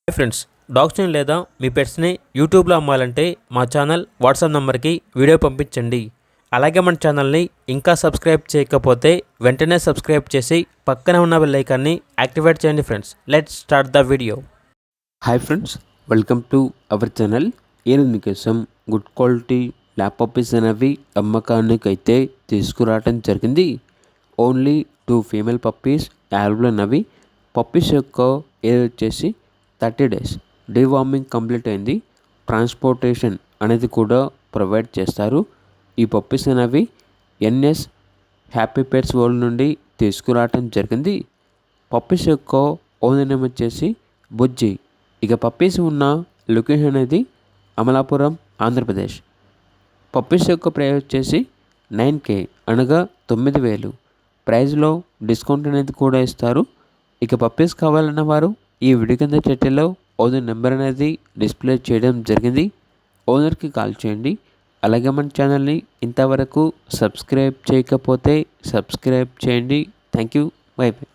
Hi friends, డాగ్స్ని లేదా మీ పెట్స్ని యూట్యూబ్లో అమ్మాలంటే మా ఛానల్ వాట్సాప్ నెంబర్కి వీడియో పంపించండి. అలాగే మన ఛానల్ని ఇంకా సబ్స్క్రైబ్ చేయకపోతే వెంటనే సబ్స్క్రైబ్ చేసి పక్కనే ఉన్న బెల్ ఐకాన్ని యాక్టివేట్ చేయండి. Friends, let's start the video. Hi friends, welcome to our channel. ఈరోజు మీకోసం గుడ్ క్వాలిటీ ల్యాప్ పప్పీస్ అనేవి అమ్మకానికి అయితే తీసుకురావడం జరిగింది. ఓన్లీ 2 ఫీమేల్ పప్పీస్ అవైలబుల్ ఉన్నవి. పప్పీస్ యొక్క ఏజ్ వచ్చేసి 30 డేస్. డీవార్మింగ్ కంప్లీట్ అయింది. ట్రాన్స్పోర్టేషన్ అనేది కూడా ప్రొవైడ్ చేస్తారు. ఈ పప్పీస్ అనేవి ఎన్ఎస్ హ్యాపీ పెట్స్ వరల్డ్ నుండి తీసుకురావడం జరిగింది. పప్పీస్ యొక్క ఓనర్ నేమ్ వచ్చేసి బుజ్జి. ఇక పప్పీస్ ఉన్న లొకేషన్ అనేది అమలాపురం, ఆంధ్రప్రదేశ్. పప్పీస్ యొక్క ప్రైస్ వచ్చేసి 9K అనగా 9,000. ప్రైస్లో డిస్కౌంట్ అనేది కూడా ఇస్తారు. ఇక పప్పీస్ కావాలన్న వారు ఈ వీడియో కింద టైటిల్లో ఓనర్ నెంబర్ అనేది డిస్ప్లే చేయడం జరిగింది. ఓనర్కి కాల్ చేయండి. అలాగే మన ఛానల్ని ఇంతవరకు సబ్స్క్రైబ్ చేయకపోతే సబ్స్క్రైబ్ చేయండి. Thank you. By by.